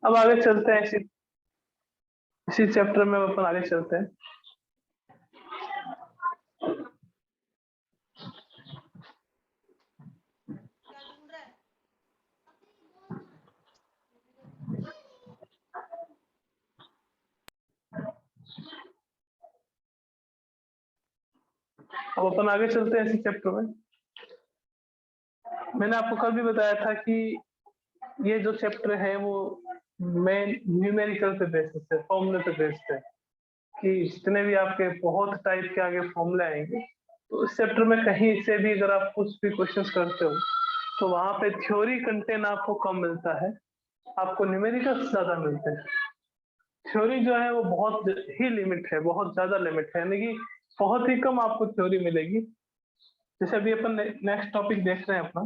अब आगे चलते हैं, इसी चैप्टर में अपन आगे चलते हैं। अब अपन आगे चलते हैं इसी चैप्टर में। मैंने आपको कल भी बताया था कि ये जो चैप्टर है वो मेन न्यूमेरिकल पे बेसिस है, फॉर्मूले पे बेस्ड है, कि जितने भी आपके बहुत टाइप के आगे फॉर्मूले आएंगे तो इस चैप्टर में कहीं से भी अगर आप कुछ भी क्वेश्चंस करते हो तो वहां पे थ्योरी कंटेंट आपको कम मिलता है, आपको न्यूमेरिकल ज्यादा मिलते हैं। थ्योरी जो है वो बहुत ही लिमिट है, बहुत ज्यादा लिमिट है, यानी कि बहुत ही कम आपको थ्योरी मिलेगी। जैसे अभी अपन नेक्स्ट टॉपिक देख रहे हैं अपना,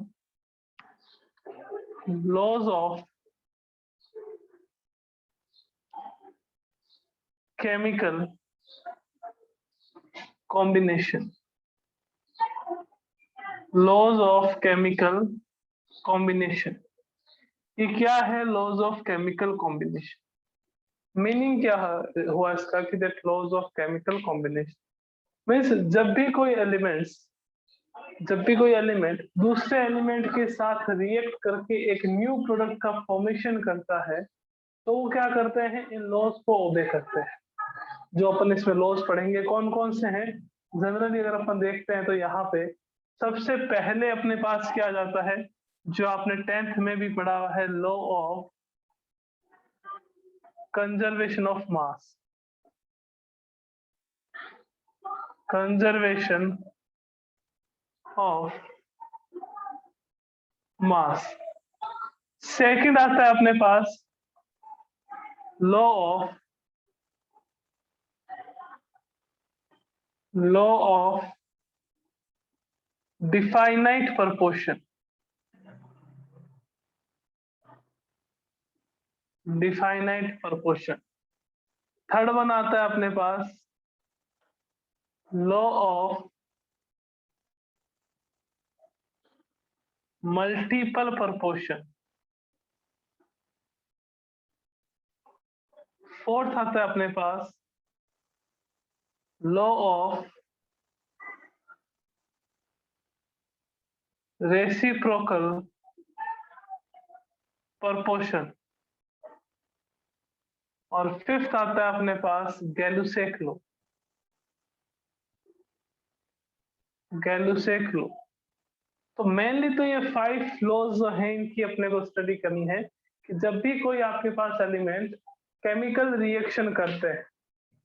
laws of chemical combination. Laws of chemical combination, ये क्या है? Laws of chemical combination meaning क्या हुआ इसका कि that laws of chemical combination means जब भी कोई एलिमेंट दूसरे एलिमेंट के साथ रिएक्ट करके एक न्यू प्रोडक्ट का फॉर्मेशन करता है तो वो क्या करते हैं? इन लॉज को ओबे करते हैं। जो अपन इसमें लॉज पढ़ेंगे कौन कौन से हैं, जनरली अगर अपन देखते हैं तो यहाँ पे सबसे पहले अपने पास क्या आ जाता है, जो आपने 10th में भी पढ़ा है, law of conservation of mass. Conservation of mass. Second आता है अपने पास law of definite proportion. Definite proportion. Third one आता है अपने पास law of multiple proportion. Fourth आता है अपने पास लॉ ऑफ रेसिप्रोकल प्रपोर्शन। और फिफ्थ आता है अपने पास गैलुसेक लॉ। Gay Lussac law. तो मेनली तो ये 5 लॉज जो हैं इनकी अपने को स्टडी करनी है, कि जब भी कोई आपके पास एलिमेंट केमिकल रिएक्शन करते हैं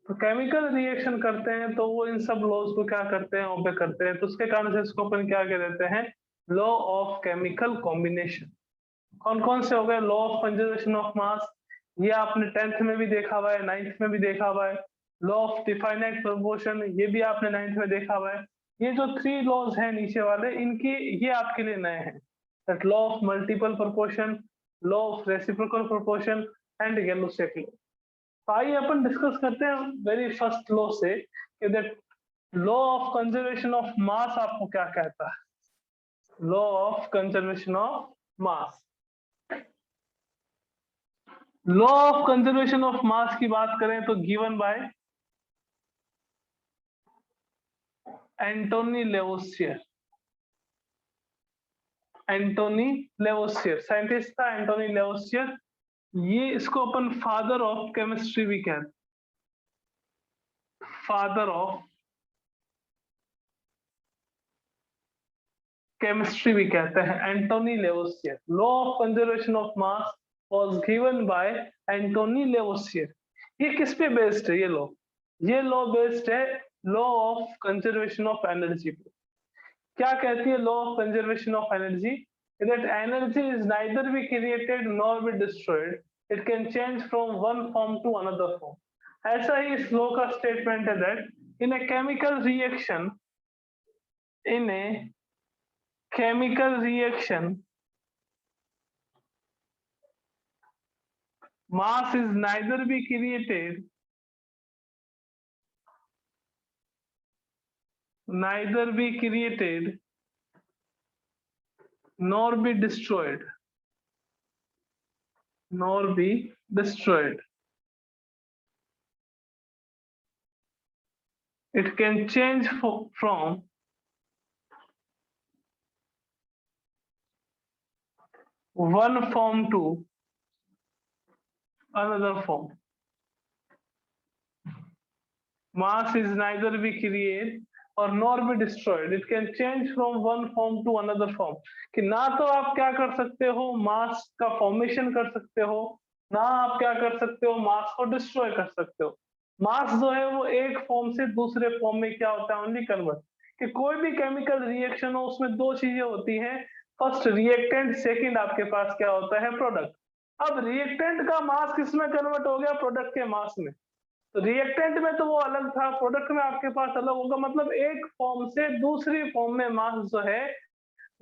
तो केमिकल रिएक्शन करते हैं तो वो इन सब लॉज को क्या करते हैं? ओबे करते हैं। तो उसके कारण से इसको अपन क्या कह देते हैं? Law of chemical combination. कौन कौन से हो गए? लॉ ऑफ कंजर्वेशन ऑफ मास, ये आपने 10th में भी देखा हुआ है, 9th में भी देखा हुआ है। लॉ ऑफ डिफाइनाइट प्रपोर्शन, ये भी आपने 9th में देखा हुआ है। ये जो 3 लॉज हैं नीचे वाले, इनकी ये आपके लिए नए हैं, that law of multiple proportion, law of reciprocal proportion and Gay-Lussac law. तो आइए अपन डिस्कस करते हैं वेरी फर्स्ट लॉ से, कि that law of conservation of mass आपको क्या कहता है? Law of conservation of mass. Law of conservation of mass की बात करें तो given by Antoine Lavoisier. Antoine Lavoisier scientist था, एंटोनी लेवोसियर। ये इसको अपन फादर ऑफ केमिस्ट्री भी कहते हैं, फादर ऑफ केमिस्ट्री भी कहते हैं, Antoine Lavoisier. Law of conservation of mass was given by Antoine Lavoisier. ये किस पे बेस्ड है? ये लॉ बेस्ड है law of conservation of energy पे। क्या कहती है law of conservation of energy? That energy is neither be created nor be destroyed, it can change from one form to another form. ऐसा ही इस लॉ का statement है that in a chemical reaction, in A chemical reaction, mass is neither be created nor be destroyed, destroyed. It can change from one form to another form. Mass is neither be created और nor be destroyed. It can change from one form to another form. कि ना तो आप क्या कर सकते हो, मास का फॉर्मेशन कर सकते हो, ना आप क्या कर सकते हो, मास को डिस्ट्रॉय कर सकते हो. मास जो है वो एक फॉर्म से दूसरे फॉर्म में क्या होता है, ओनली कन्वर्ट. कि कोई भी केमिकल रिएक्शन हो उसमें दो चीजें होती हैं, फर्स्ट रिएक्टेंट, सेकंड आपके पास क्या होता है, प्रोडक्ट. अब रिएक्टेंट का मास किसमें कन्वर्ट हो गया, प्रोडक्ट के मास में. तो रिएक्टेंट में तो वो अलग था, प्रोडक्ट में आपके पास अलग होगा. मतलब एक फॉर्म से दूसरी फॉर्म में मास जो है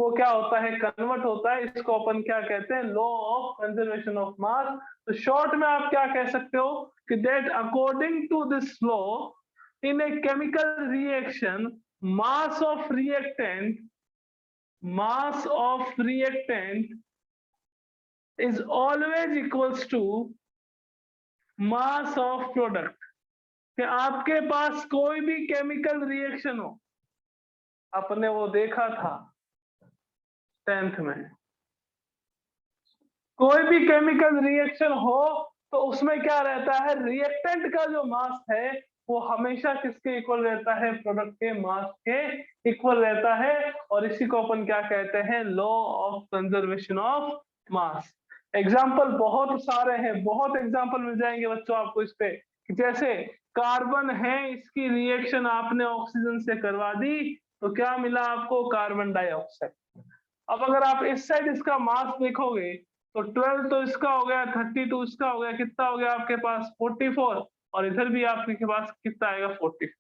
वो क्या होता है, कन्वर्ट होता है. इसको अपन क्या कहते हैं, law of conservation of mass. तो शॉर्ट में आप क्या कह सकते हो कि that according to this law in a chemical reaction mass of reactant is always equals to mass of product. कि आपके पास कोई भी केमिकल रिएक्शन हो, आपने वो देखा था 10th में, कोई भी केमिकल रिएक्शन हो तो उसमें क्या रहता है, रिएक्टेंट का जो मास है वो हमेशा किसके इक्वल रहता है, प्रोडक्ट के मास के इक्वल रहता है. और इसी को अपन क्या कहते हैं, law of conservation of mass. Example बहुत सारे हैं, बहुत एग्जाम्पल मिल जाएंगे बच्चों आपको इस पे. जैसे कार्बन है, इसकी रिएक्शन आपने ऑक्सीजन से करवा दी तो क्या मिला आपको, कार्बन डाइऑक्साइड. अब अगर आप इस साइड इसका मास देखोगे तो 12 तो इसका हो गया, 32 इसका हो गया, कितना हो गया आपके पास 44, और इधर भी आपके पास कितना आएगा 40.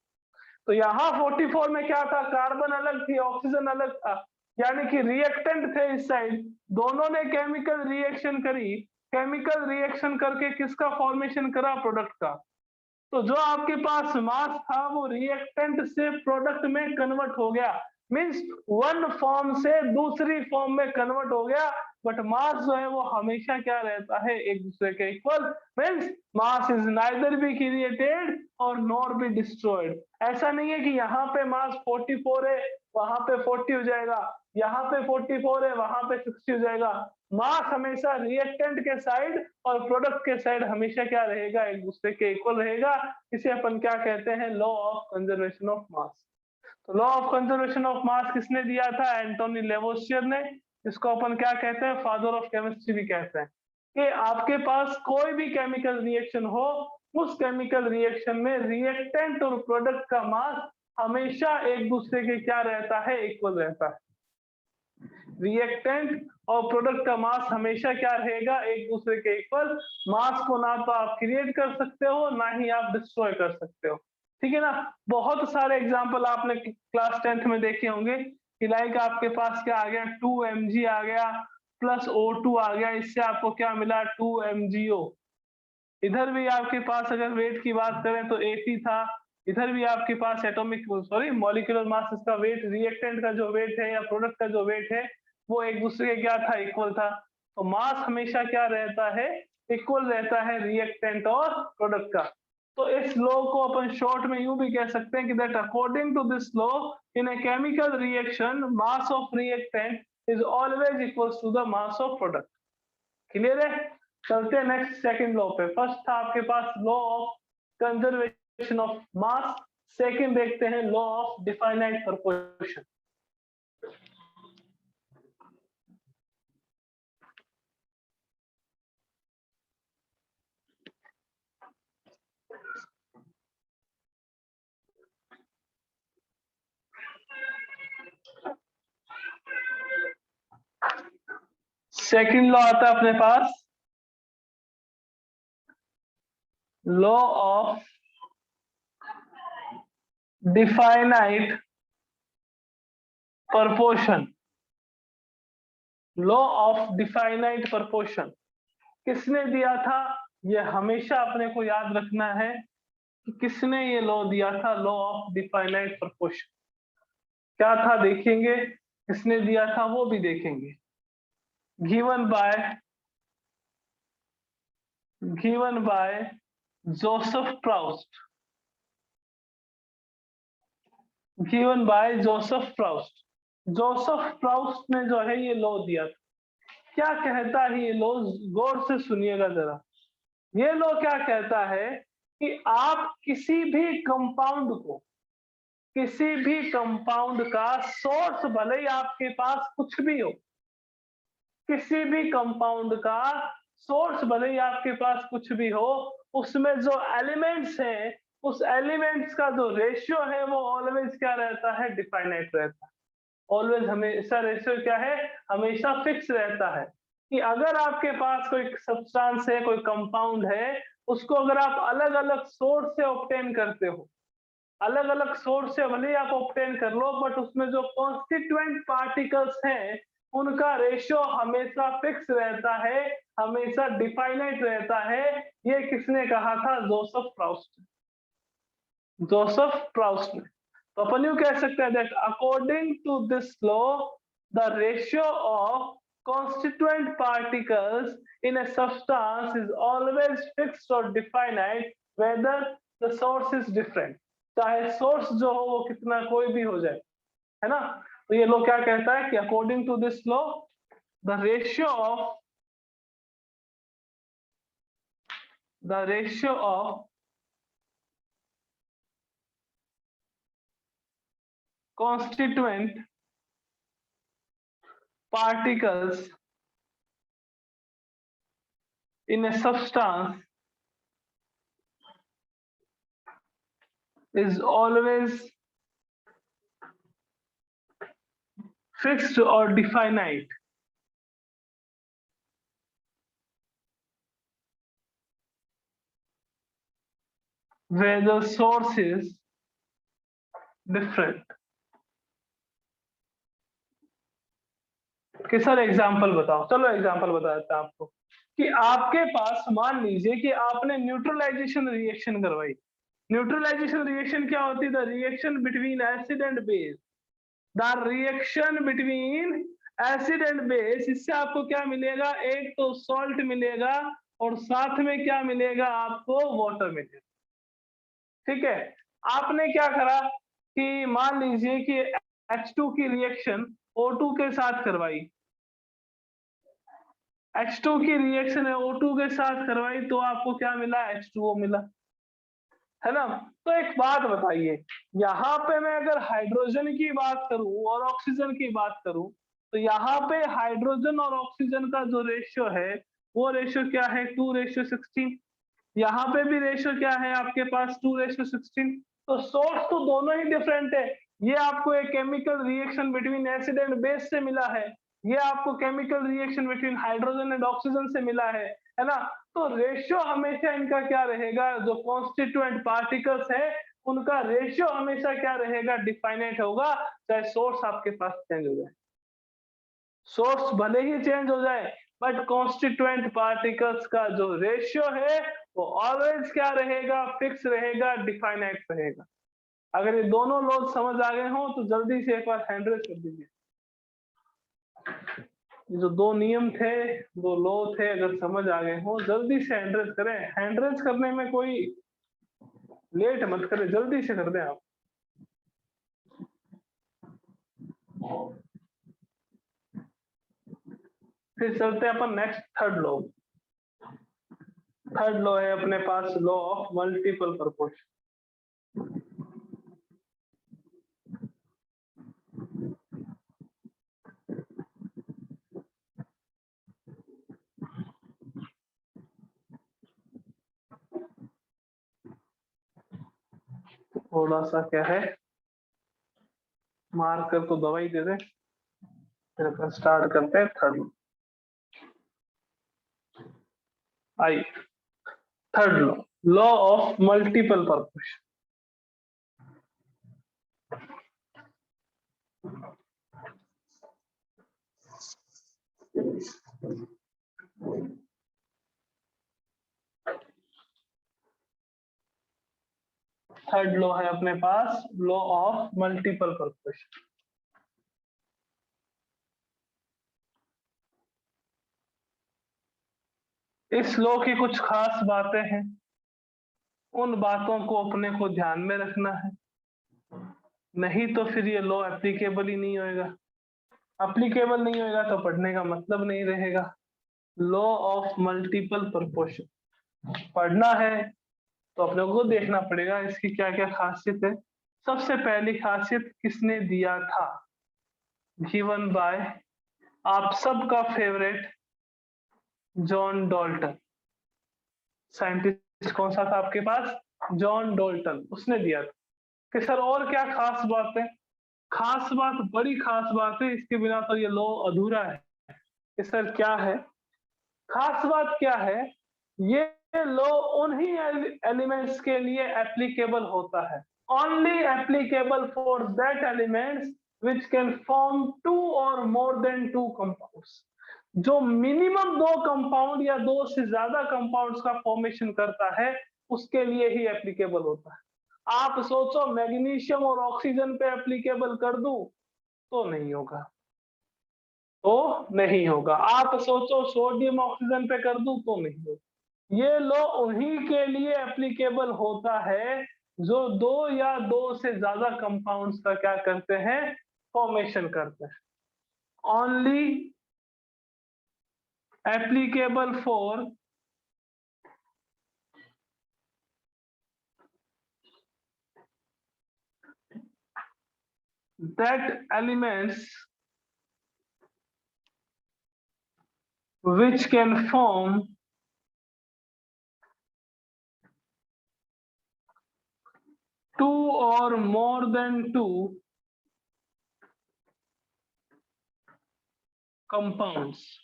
तो यहाँ 44 में क्या था, कार्बन अलग थी, ऑक्सीजन अलग था. यानी कि रिएक्टेंट थे इस साइड, दोनों ने केमिकल रिएक्शन करी, केमिकल रिएक्शन करके किसका फॉर्मेशन करा, प्रोडक्ट का. तो जो आपके पास मास था वो रिएक्टेंट से प्रोडक्ट में कन्वर्ट हो गया, मींस वन फॉर्म से दूसरी फॉर्म में कन्वर्ट हो गया. बट मास जो है वो हमेशा क्या रहता है, एक दूसरे के equal. Means mass is neither be created और नॉर बी डिस्ट्रॉयड. ऐसा नहीं है कि यहाँ पे मास 44 है वहां पे 40 हो जाएगा, यहाँ पे 44 है वहां पे 60 हो जाएगा. मास हमेशा रिएक्टेंट के साइड और प्रोडक्ट के साइड हमेशा क्या रहेगा, एक दूसरे के इक्वल रहेगा. इसे अपन क्या कहते हैं, law of conservation of mass. तो law of conservation of mass किसने दिया था, एंटोनी लेवोसियर ने. इसको अपन क्या कहते हैं, फादर ऑफ केमिस्ट्री भी कहते हैं. कि आपके पास कोई भी केमिकल रिएक्शन हो, उस केमिकल रिएक्शन में रिएक्टेंट और प्रोडक्ट का मास हमेशा एक दूसरे के क्या रहता है, इक्वल रहता है. रिएक्टेंट और प्रोडक्ट का मास हमेशा क्या रहेगा, एक दूसरे के इक्वल. मास को ना तो आप क्रिएट कर सकते हो ना ही आप डिस्ट्रॉय कर सकते हो. ठीक है ना. बहुत सारे एग्जांपल आपने क्लास 10th में देखे होंगे कि लाइक आपके पास क्या आ गया, 2 mg आ गया प्लस O2 आ गया, इससे आपको क्या मिला, 2 MgO. इधर भी आपके पास अगर वेट की बात करें तो 80 था, इधर भी आपके पास एटॉमिक सॉरी मॉलिक्यूलर मास, इसका वेट, रिएक्टेंट का जो वेट है या प्रोडक्ट का जो वेट है वो एक दूसरे के क्या था, इक्वल था. तो मास हमेशा क्या रहता है, इक्वल रहता है रिएक्टेंट और प्रोडक्ट का. तो इस लॉ को अपन शॉर्ट में यूं भी कह सकते हैं कि that according to this law in a chemical reaction mass of reactant is always equals to the mass of product. Clear है. चलते हैं नेक्स्ट सेकंड लॉ पे. फर्स्ट था आपके पास law of conservation of mass, second देखते हैं law of definite proportion. Second law आता है अपने पास law of definite proportion. Law of definite proportion किसने दिया था, ये हमेशा अपने को याद रखना है कि किसने ये लॉ दिया था, लॉ ऑफ डिफाइनाइट प्रोपोर्शन. क्या था देखेंगे, किसने दिया था वो भी देखेंगे. Given by given by Joseph Proust, given by Joseph Proust. Joseph Proust ने जो है ये लॉ दिया था। क्या कहता है ये लॉ, गौर से सुनिएगा जरा। ये लॉ क्या कहता है कि आप किसी भी कंपाउंड को, किसी भी कंपाउंड का सोर्स भले ही आपके पास कुछ भी हो, किसी भी कंपाउंड का सोर्स भले ही आपके पास कुछ भी हो, उसमें जो एलिमेंट्स हैं, उस एलिमेंट्स का जो रेशियो है वो ऑलवेज क्या रहता है, डिफाइनाइट रहता है। ऑलवेज हमेशा रेशियो क्या है, हमेशा फिक्स रहता है। कि अगर आपके पास कोई सब्सटेंस है, कोई कंपाउंड है, उसको अगर आप अलग अलग सोर्स से ऑब्टेन करते हो, अलग अलग सोर्स से भले ही आप ऑब्टेन कर लो, बट उसमें जो कॉन्स्टिट्यूएंट पार्टिकल्स हैं उनका रेशियो हमेशा फिक्स रहता है, हमेशा डिफाइनाइट रहता है। ये किसने कहा था, जोसेफ प्राउस्ट, जोसेफ प्राउस्ट ने। तो अपन यूं कह सकते हैं that according to this law the ratio of constituent particles in a substance is always fixed or definite whether the source is different, चाहे सोर्स जो हो वो कितना कोई भी हो जाए, है ना। तो ये लॉ क्या कहता है कि according to this law the ratio of constituent particles in a substance is always fixed or definite where the source is different। कि सर एग्जाम्पल बताओ, चलो एग्जाम्पल बता देता हूं आपको। कि आपके पास मान लीजिए कि आपने न्यूट्रलाइजेशन रिएक्शन करवाई। न्यूट्रलाइजेशन रिएक्शन क्या होती है, the reaction between acid and base, the reaction between acid and base. इससे आपको क्या मिलेगा, एक तो सॉल्ट मिलेगा और साथ में क्या मिलेगा आपको, वाटर मिलेगा। ठीक है, आपने क्या करा कि मान लीजिए कि H2 की रिएक्शन O2 के साथ करवाई, H2 की रिएक्शन है O2 के साथ करवाई, तो आपको क्या मिला, H2O मिला, है ना। तो एक बात बताइए, यहाँ पे मैं अगर हाइड्रोजन की बात करूं और ऑक्सीजन की बात करूं, तो यहाँ पे हाइड्रोजन और ऑक्सीजन का जो रेशियो है वो रेशियो क्या है, 2:16। यहाँ पे भी रेशियो क्या है आपके पास, 2:16। तो सोर्स तो दोनों ही डिफरेंट है। ये आपको एक chemical reaction between acid and base से मिला है, ये आपको chemical reaction between hydrogen and oxygen से मिला है ना। तो रेशियो हमेशा इनका क्या रहेगा, जो कॉन्स्टिट्यूएंट पार्टिकल्स है उनका रेशियो हमेशा क्या रहेगा, डिफाइनाइट होगा, चाहे सोर्स आपके पास चेंज हो जाए। सोर्स भले ही चेंज हो जाए, बट कॉन्स्टिट्यूएंट पार्टिकल्स का जो रेशियो है वो ऑलवेज क्या रहेगा, फिक्स रहेगा, डिफाइनाइट रहेगा। अगर ये दोनों लॉज समझ आ गए हो तो जल्दी से एक बार हैंड रेज कर दीजिए। ये जो दो नियम थे, दो लॉ थे, अगर समझ आ गए हो जल्दी से हैंड रेज करें। हैंड रेज करने में कोई लेट मत करें, जल्दी से कर दें आप। फिर चलते हैं अपन next third law. Third law है अपने पास लॉ ऑफ मल्टीपल प्रपोर्शन। थोड़ा सा क्या है, मार्कर को दवाई दे दे, फिर अपन स्टार्ट करते हैं third. I third law, law of multiple proportion. Third law है अपने पास लॉ ऑफ मल्टीपल प्रपोर्शन। इस लॉ की कुछ खास बातें हैं, उन बातों को अपने को ध्यान में रखना है, नहीं तो फिर ये लॉ एप्लीकेबल ही नहीं होएगा। एप्लीकेबल नहीं होएगा तो पढ़ने का मतलब नहीं रहेगा। लॉ ऑफ मल्टीपल प्रोपोर्शन पढ़ना है तो अपने को देखना पड़ेगा इसकी क्या क्या खासियत है। सबसे पहली खासियत किसने दिया था? गिवन बाय आप सबका फेवरेट जॉन डॉल्टन। साइंटिस्ट कौन सा था आपके पास? जॉन डॉल्टन, उसने दिया था। कि सर और क्या खास बात है? खास बात, बड़ी खास बात है, इसके बिना तो ये लॉ अधूरा है। कि सर क्या है खास बात? क्या है ये लॉ? उन्हीं एलिमेंट्स के लिए एप्लीकेबल होता है, only applicable for that elements which can form two और मोर देन टू कंपाउंड्स। जो मिनिमम दो कंपाउंड या दो से ज्यादा कंपाउंड्स का फॉर्मेशन करता है उसके लिए ही एप्लीकेबल होता है। आप सोचो मैग्नीशियम और ऑक्सीजन पे एप्लीकेबल कर दूं तो नहीं होगा, तो नहीं होगा। आप सोचो सोडियम ऑक्सीजन पे कर दूं तो नहीं होगा। ये लॉ उन्हीं के लिए एप्लीकेबल होता है जो दो या दो से ज्यादा कंपाउंड्स का क्या करते हैं? फॉर्मेशन करते हैं। Only applicable for that elements which can form two or more than two compounds.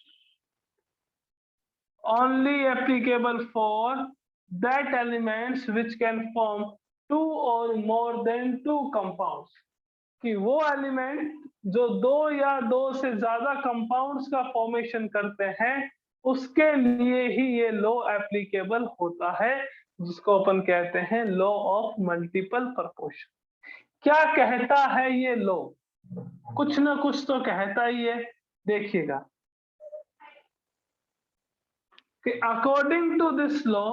Only applicable for that elements which can form two or more than two compounds. कि वो एलिमेंट जो दो या दो से ज्यादा कंपाउंड्स का फॉर्मेशन करते हैं उसके लिए ही ये लॉ एप्लीकेबल होता है, जिसको अपन कहते हैं लॉ ऑफ मल्टीपल प्रोपोर्शन। क्या कहता है ये लॉ? कुछ ना कुछ तो कहता ही है। देखिएगा कि according to this law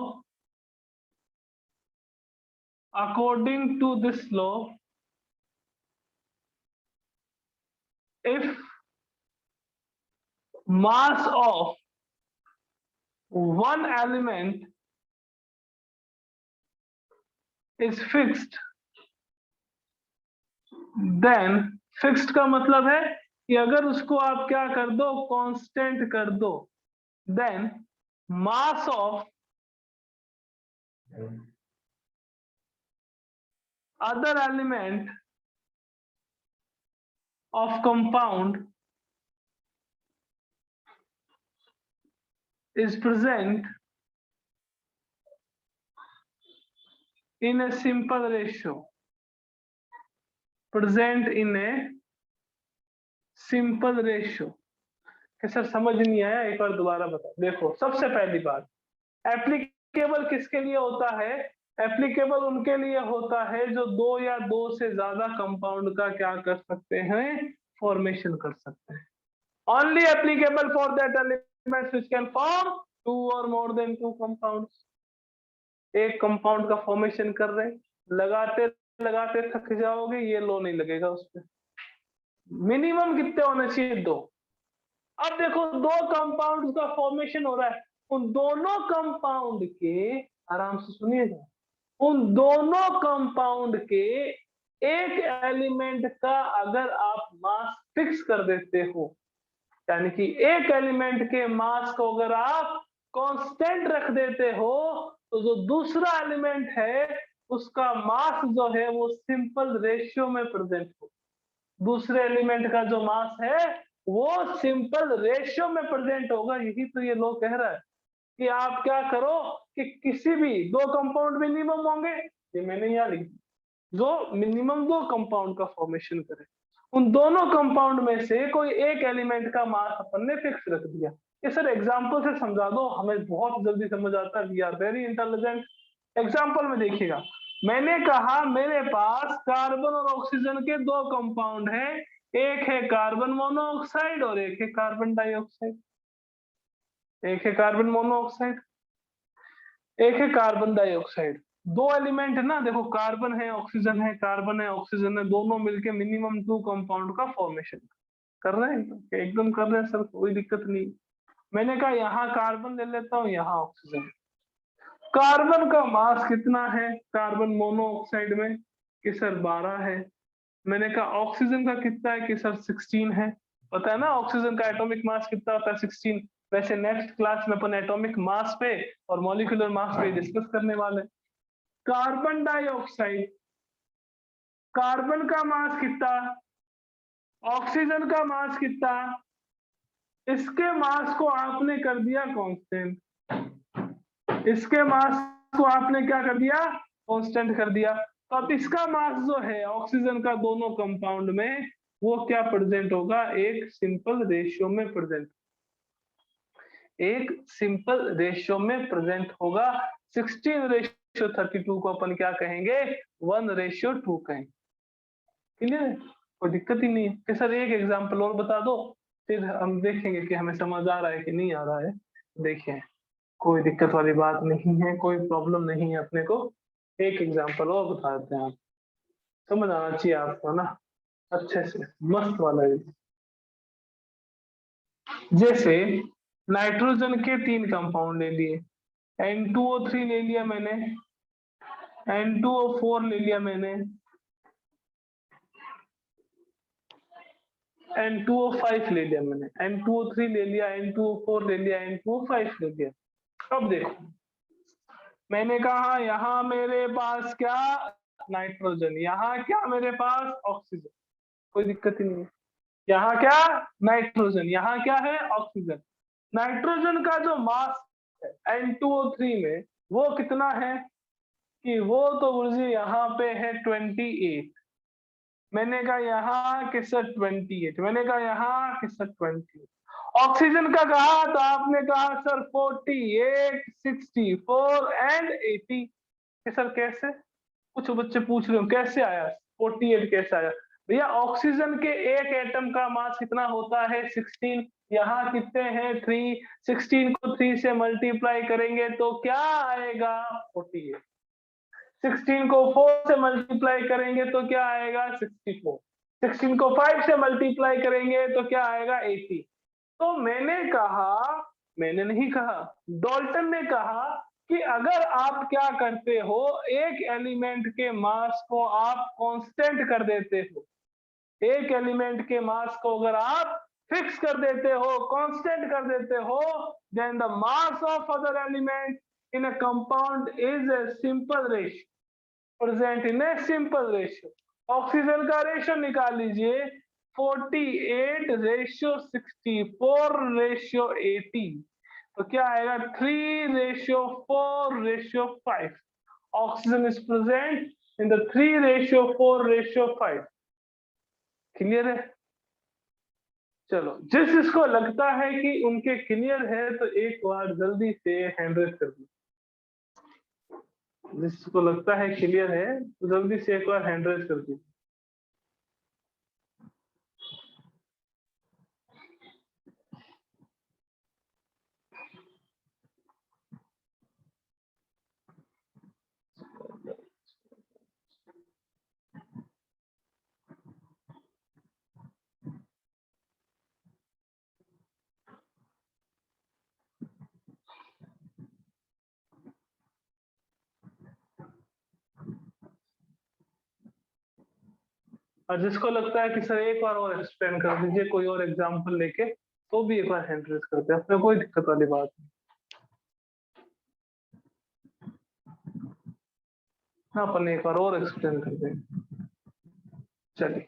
if mass of one element is fixed, then fixed का मतलब है कि अगर उसको आप क्या कर दो? कांस्टेंट कर दो, then mass of other element of compound is present in a simple ratio, present in a simple ratio। कि सर समझ नहीं आया, एक बार दोबारा बताओ। देखो सबसे पहली बात, एप्लीकेबल किसके लिए होता है? एप्लीकेबल उनके लिए होता है जो दो या दो से ज्यादा कंपाउंड का क्या कर सकते हैं? फॉर्मेशन कर सकते हैं। Only applicable for that elements which can form two और मोर देन टू कंपाउंड्स। एक कंपाउंड का फॉर्मेशन कर रहे, लगाते लगाते थक जाओगे, ये लो नहीं लगेगा उस पर। मिनिमम कितने होने चाहिए? दो। अब देखो दो कंपाउंड का फॉर्मेशन हो रहा है, उन दोनों कंपाउंड के, आराम से सुनिएगा, उन दोनों कंपाउंड के एक एलिमेंट का अगर आप मास फिक्स कर देते हो, यानी कि एक एलिमेंट के मास को अगर आप कांस्टेंट रख देते हो, तो जो दूसरा एलिमेंट है उसका मास जो है वो सिंपल रेशियो में प्रेजेंट हो। दूसरे एलिमेंट का जो मास है वो सिंपल रेशियो में प्रेजेंट होगा। यही तो ये लॉ कह रहा है कि आप क्या करो कि किसी भी दो कंपाउंड मिनिमम होंगे, ये मैंने यहाँ लिख दिया, जो मिनिमम दो कंपाउंड का फॉर्मेशन करे, उन दोनों कंपाउंड में से कोई एक एलिमेंट का मास अपन ने फिक्स रख दिया। ये सर एग्जांपल से समझा दो, हमें बहुत जल्दी समझ आता है, we are very intelligent. Example में देखिएगा, मैंने कहा मेरे पास कार्बन और ऑक्सीजन के दो कंपाउंड हैं, एक है कार्बन मोनोऑक्साइड और एक है कार्बन डाइऑक्साइड। एक है कार्बन मोनोऑक्साइड, एक है कार्बन डाइऑक्साइड। दो एलिमेंट है ना, देखो कार्बन है ऑक्सीजन है, कार्बन है ऑक्सीजन है, दोनों मिलके मिनिमम 2 कंपाउंड का फॉर्मेशन कर रहे हैं, एकदम कर रहे हैं सर, कोई दिक्कत नहीं। मैंने कहा यहाँ कार्बन ले लेता हूँ, यहाँ ऑक्सीजन। कार्बन का मास कितना है कार्बन मोनोऑक्साइड में कि सर 12 है। मैंने कहा ऑक्सीजन का कितना है कि सर 16 है। पता है ना ऑक्सीजन का एटॉमिक मास कितना होता है, 16। वैसे नेक्स्ट क्लास में अपन एटॉमिक मास पे और मॉलिक्यूलर मास पे डिस्कस करने वाले। कार्बन डाइऑक्साइड, कार्बन का मास कितना, ऑक्सीजन का मास कितना, इसके मास को आपने कर दिया कांस्टेंट, इसके मास को आपने क्या कर दिया, कांस्टेंट कर दिया। तो अब इसका मास जो है ऑक्सीजन का दोनों कंपाउंड में, वो क्या प्रेजेंट होगा, एक सिंपल रेशियो में प्रेजेंट, एक सिंपल रेशियो में प्रेजेंट होगा। 16:32 को अपन क्या कहेंगे, 1:2 कहेंगे। क्लियर है, कोई दिक्कत ही नहीं है कि सर एक एग्जांपल और बता दो, फिर हम देखेंगे कि हमें समझ आ रहा है कि नहीं आ रहा है। देखिए कोई दिक्कत वाली बात नहीं है, कोई प्रॉब्लम नहीं है अपने को। एक एग्जांपल और बता देते हैं, आप समझ आना चाहिए आपको ना अच्छे से, मस्त वाला है। जैसे नाइट्रोजन के 3 कंपाउंड ले लिए, N2O3 ले लिया मैंने, N2O4 ले लिया मैंने, N2O5 ले लिया मैंने, N2O3 ले लिया, N2O4 ले लिया, N2O5 ले लिया। अब देखो मैंने कहा यहाँ मेरे पास क्या, नाइट्रोजन, यहाँ क्या मेरे पास ऑक्सीजन, कोई दिक्कत ही नहीं है। यहाँ क्या, नाइट्रोजन, यहाँ क्या है, ऑक्सीजन। नाइट्रोजन का जो मास है N2O3 में वो कितना है कि वो तो मुझे यहाँ पे है 28। मैंने कहा यहाँ किसर 28, मैंने कहा यहाँ किसर 28। ऑक्सीजन का कहा तो आपने कहा सर 48, 64 एंड 80। सर कैसे, कुछ बच्चे पूछ रहे हो कैसे आया 48 कैसे आया। भैया ऑक्सीजन के एक एटम का मास कितना होता है 16, यहाँ कितने हैं 3, 16 को 3 से मल्टीप्लाई करेंगे तो क्या आएगा 48, 16 को 4 से मल्टीप्लाई करेंगे तो क्या आएगा 64, 16 को 5 से मल्टीप्लाई करेंगे तो क्या आएगा 80। तो मैंने कहा, मैंने नहीं कहा, डॉल्टन ने कहा कि अगर आप क्या करते हो, एक एलिमेंट के मास को आप कांस्टेंट कर देते हो, एक एलिमेंट के मास को अगर आप फिक्स कर देते हो, कांस्टेंट कर देते हो, then the mass of other element in a compound is a simple ratio, present in a simple ratio. Oxygen का रेशियो निकाल लीजिए, 48:64:80, तो क्या आएगा 3:4:5। Oxygen is present in the 3:4:5। Clear है, चलो जिस जिसको लगता है कि उनके क्लियर है तो एक बार जल्दी से हैंड रेज कर दो, जिसको लगता है क्लियर है तो जल्दी से एक बार हैंड रेज कर दीजिए। और जिसको लगता है कि सर एक बार और एक्सप्लेन कर दीजिए कोई और एग्जांपल लेके, तो भी एक बार हैंड रेज करते हैं, अपने कोई दिक्कत वाली बात नहीं। हाँ अपन एक बार और एक्सप्लेन करते हैं। चलिए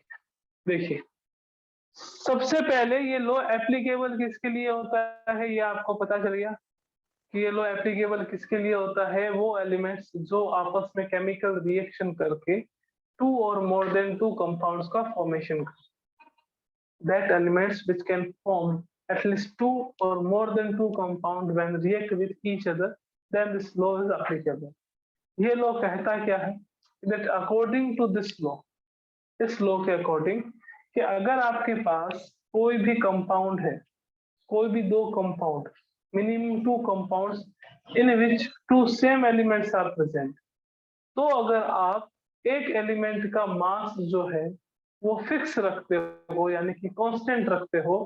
देखिए, सबसे पहले ये लो एप्लीकेबल किसके लिए होता है, ये आपको पता चल गया कि ये लो एप्लीकेबल किसके लिए होता है, वो एलिमेंट्स जो आपस में केमिकल रिएक्शन करके 2 और मोर देन 2 कंपाउंड्स का फॉर्मेशन कर, that elements which can form at least 2 or more than 2 compound when react with each other, then this law is applicable। ये लॉ कहता क्या है, that according to this law, इस law के according कि अगर आपके पास कोई भी कंपाउंड है, कोई भी 2 compound minimum two compounds in which two same elements are present. तो अगर आप एक एलिमेंट का मास जो है वो फिक्स रखते हो यानी कि कांस्टेंट रखते हो,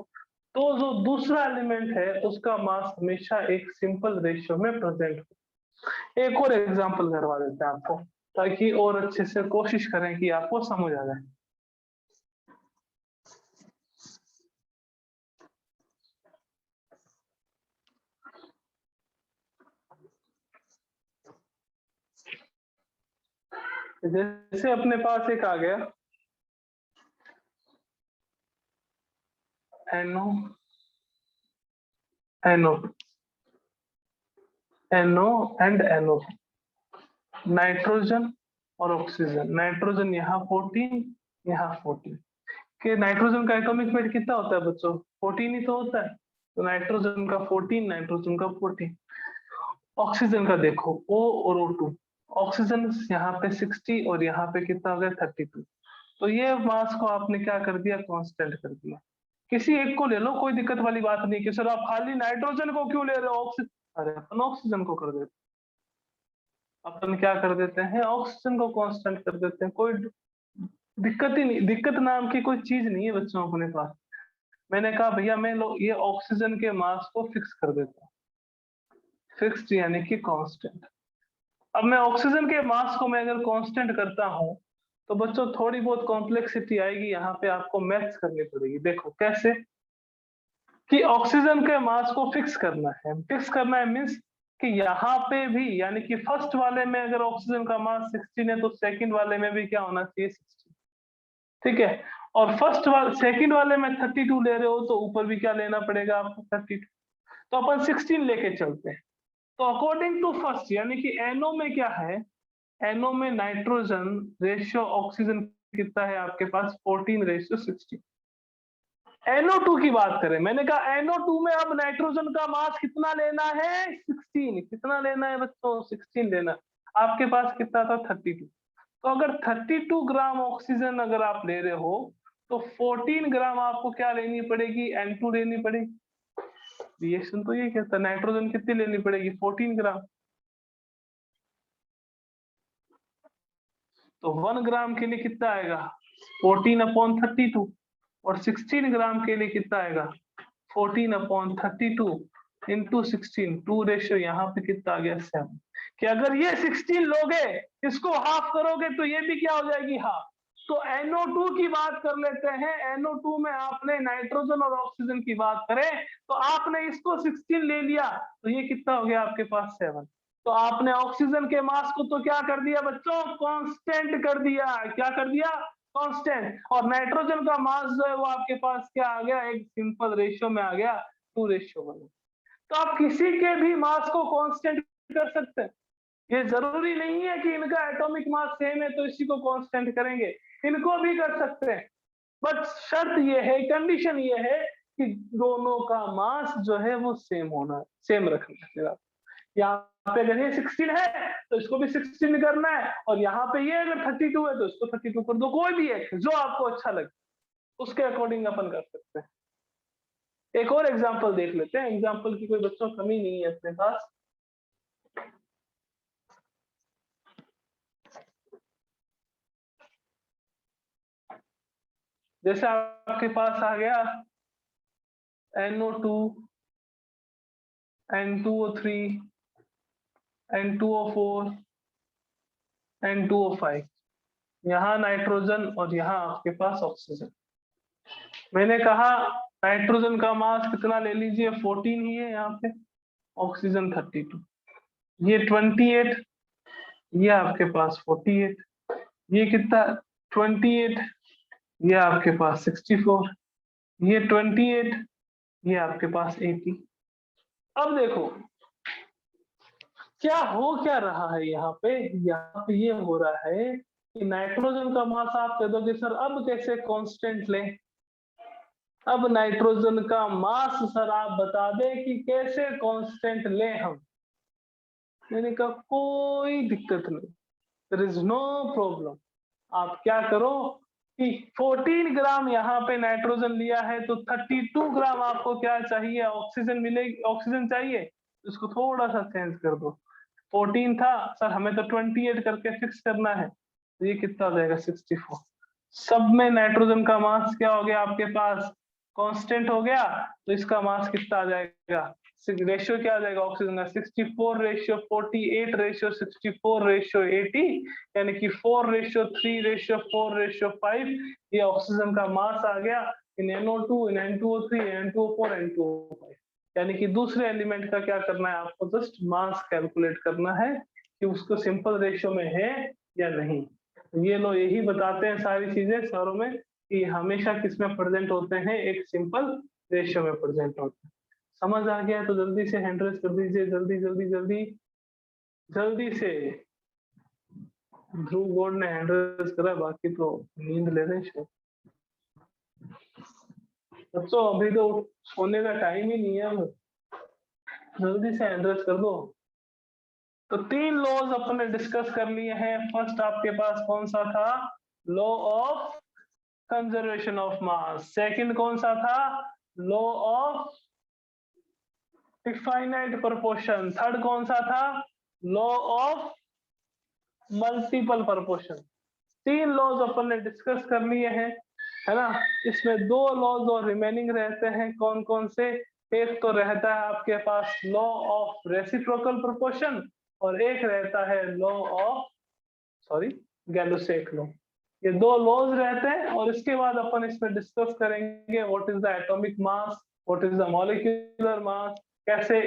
तो जो दूसरा एलिमेंट है उसका मास हमेशा एक सिंपल रेशियो में प्रेजेंट हो। एक और एग्जांपल करवा देते हैं आपको, ताकि और अच्छे से कोशिश करें कि आपको समझ आ जाए। जैसे अपने पास एक आ गया NO NO NO and NO, nitrogen और ऑक्सीजन। नाइट्रोजन यहाँ 14, यहाँ 14 कि नाइट्रोजन का एटॉमिक वेट कितना होता है बच्चों? 14 ही तो होता है। तो नाइट्रोजन का 14, नाइट्रोजन का 14। ऑक्सीजन का देखो O और O2, ऑक्सीजन यहाँ पे 60 और यहाँ पे कितना हो गया 32। तो ये मास को आपने क्या कर दिया? कांस्टेंट कर दिया। किसी एक को ले लो, कोई दिक्कत वाली बात नहीं कि सर आप खाली नाइट्रोजन को क्यों ले रहे हो? ऑक्सीजन, अरे अपन ऑक्सीजन को कर देते, अपन क्या कर देते हैं? ऑक्सीजन को कांस्टेंट कर देते हैं। कोई दिक्कत ही नहीं, दिक्कत नाम की कोई चीज नहीं है बच्चों अपने पास। मैंने कहा भैया मैं ये ऑक्सीजन के मास को फिक्स कर देता हूँ, फिक्स्ड यानी कि कांस्टेंट। अब मैं ऑक्सीजन के मास को मैं अगर कांस्टेंट करता हूं तो बच्चों थोड़ी बहुत कॉम्प्लेक्सिटी आएगी, यहाँ पे आपको मैथ्स करनी पड़ेगी। देखो कैसे कि ऑक्सीजन के मास को फिक्स करना है। फिक्स करना है मीन्स कि यहाँ पे भी यानी कि फर्स्ट वाले में अगर ऑक्सीजन का मास 16 है तो सेकंड वाले में भी क्या होना चाहिए? 16। ठीक है, और फर्स्ट वाले सेकंड वाले में 32 ले रहे हो तो ऊपर भी क्या लेना पड़ेगा आपको? 32। तो अपन 16 लेके चलते हैं। तो अकॉर्डिंग टू फर्स्ट यानी कि NO में क्या है? NO में नाइट्रोजन रेशियो ऑक्सीजन कितना है आपके पास? 14:16। NO2 की बात करें, मैंने कहा NO2 में अब नाइट्रोजन का मास कितना लेना है? 16। कितना लेना है बच्चों? 16 लेना। आपके पास कितना था? 32। तो अगर 32 ग्राम ऑक्सीजन अगर आप ले रहे हो तो 14 ग्राम आपको क्या लेनी पड़ेगी? N2 लेनी पड़ेगी। रिएक्शन तो ये कहता है नाइट्रोजन कितनी लेनी पड़ेगी? 14 ग्राम। तो 1 ग्राम के लिए कितना आएगा? 14/32। और 16 ग्राम के लिए कितना आएगा? 14/32 इंटू 16। 2 रेशियो यहाँ पे कितना आ गया? 7। कि अगर ये 16 लोगे, इसको हाफ करोगे तो ये भी क्या हो जाएगी? हाफ। तो NO2 की बात कर लेते हैं। NO2 में आपने नाइट्रोजन और ऑक्सीजन की बात करें तो आपने इसको 16 ले लिया तो ये कितना हो गया आपके पास? 7। तो आपने ऑक्सीजन के मास को तो क्या कर दिया बच्चों? कांस्टेंट कर दिया। क्या कर दिया? कांस्टेंट। और नाइट्रोजन का मास जो है वो आपके पास क्या आ गया? एक सिंपल रेशियो में आ गया, 2:1। तो आप किसी के भी मास को कांस्टेंट कर सकते हैं। ये जरूरी नहीं है कि इनका एटॉमिक मास सेम है तो इसी को कांस्टेंट करेंगे, इनको भी कर सकते हैं। बट शर्त ये है, कंडीशन ये है कि दोनों का मास जो है वो सेम होना, सेम रखना है। यहाँ पे अगर ये 16 है तो इसको भी 16 करना है, और यहाँ पे ये अगर 32 है तो इसको 32 कर दो। कोई भी एक जो आपको अच्छा लगे उसके अकॉर्डिंग अपन कर सकते हैं। एक और एग्जांपल देख लेते हैं। एग्जांपल की कोई बच्चों कमी नहीं है अपने पास। जैसे आपके पास आ गया NO2, N2O3, N2O4, N2O5। यहाँ नाइट्रोजन और यहाँ आपके पास ऑक्सीजन। मैंने कहा नाइट्रोजन का मास कितना ले लीजिए? 14 ही है यहाँ पे, ऑक्सीजन 32। ये 28, ये आपके पास 48, ये कितना? 28, ये आपके पास 64, ये 28, ये आपके पास 80। अब देखो क्या रहा है यहाँ पे? यहाँ पे ये हो रहा है कि नाइट्रोजन का मास आप कह दोगे सर अब कैसे कांस्टेंट लें? अब नाइट्रोजन का मास सर आप बता दें कि कैसे कांस्टेंट लें हम। मैंने कहा कोई दिक्कत नहीं, देयर इज नो प्रॉब्लम। आप क्या करो, कि 14 ग्राम यहाँ पे नाइट्रोजन लिया है तो 32 ग्राम आपको क्या चाहिए, ऑक्सीजन मिलेगी, ऑक्सीजन चाहिए, इसको थोड़ा सा चेंज कर दो। 14 था सर, हमें तो 28 करके फिक्स करना है, तो ये कितना हो जाएगा 64। सब में नाइट्रोजन का मास क्या हो गया आपके पास, कांस्टेंट हो गया, तो इसका मास कितना आ जाएगा, रेशियो क्या आ जाएगा ऑक्सीजन का, 64 रेशियो 48 रेशियो 64 रेशियो 80, यानी कि 4:3 रेशियो 4:5, ये ऑक्सीजन का मास आ गया इन NO2, इन N2O3, N2O4, N2O5। यानी कि दूसरे एलिमेंट का क्या करना है आपको, जस्ट मास कैलकुलेट करना है कि उसको सिंपल रेशियो में है या नहीं। ये लो, यही बताते हैं सारी चीजें शहरों में कि हमेशा किसमें प्रेजेंट होते हैं, एक सिंपल रेशियो में प्रेजेंट होते हैं। समझ आ गया तो जल्दी से हैंड रेज कर दीजिए, जल्दी जल्दी जल्दी जल्दी से। ध्रुव गॉड ने हैंड रेज करा, बाकी तो नींद ले रहे हैं। बच्चों अभी तो सोने का टाइम ही नहीं है, जल्दी से हैंड रेज कर दो। तो 3 लॉज अपन ने डिस्कस कर लिए हैं। फर्स्ट आपके पास कौन सा था, law of conservation of mass. Second कौन सा था, law of definite proportion. Third कौन सा था, law of multiple proportion. 3 laws अपन ने डिस्कस कर लिए हैं, है ना। इसमें 2 लॉज और रिमेनिंग रहते हैं, कौन कौन से, एक तो रहता है आपके पास लॉ ऑफ रेसिप्रोकल प्रोपोर्शन और एक रहता है लॉ ऑफ गैलोसेक लॉ। ये 2 लॉज रहते हैं और इसके बाद अपन इसमें डिस्कस करेंगे what is the atomic mass, what is the molecular mass, कैसे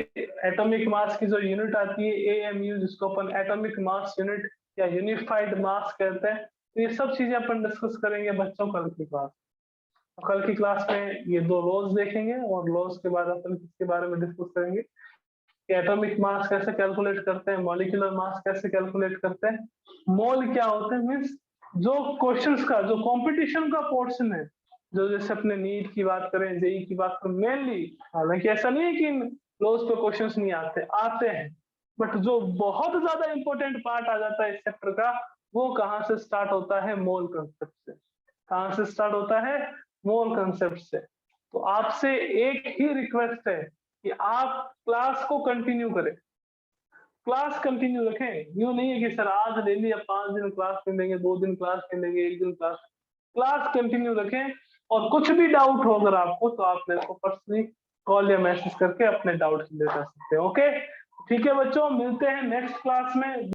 एटॉमिक मास की जो यूनिट आती है AMU, जिसको अपन एटॉमिक मास यूनिट या यूनिफाइड मास कहते हैं। तो ये सब चीजें अपन डिस्कस करेंगे बच्चों कल की क्लास। तो कल की क्लास में ये 2 लॉज देखेंगे और लॉज के बाद अपन किसके बारे में डिस्कस करेंगे कि एटॉमिक मास कैसे कैलकुलेट करते हैं, मॉलिक्यूलर मास कैसे कैलकुलेट करते हैं, मोल क्या होते हैं। मीन्स जो क्वेश्चंस का जो कंपटीशन का पोर्शन है, जो जैसे अपने नीट की बात करें, जेई की बात करें, मेनली, हालांकि ऐसा नहीं है कि लॉज पे क्वेश्चंस नहीं आते, आते हैं, बट जो बहुत ज्यादा इंपॉर्टेंट पार्ट आ जाता है इस चैप्टर का, वो कहाँ से स्टार्ट होता है, मोल कंसेप्ट से। कहाँ से स्टार्ट होता है, मोल कंसेप्ट से। तो आपसे एक ही रिक्वेस्ट है कि आप क्लास को कंटिन्यू करें, क्लास कंटिन्यू रखें। यूं नहीं है कि सर आज ले लिया, 5 दिन क्लास में लेंगे, 2 दिन क्लास में लेंगे, 1 दिन क्लास, क्लास कंटिन्यू रखें। और कुछ भी डाउट हो अगर आपको, तो आप मेरे को पर्सनली कॉल या मैसेज करके अपने डाउट क्लियर कर सकते हैं। ओके, ठीक है बच्चों, मिलते हैं नेक्स्ट क्लास में।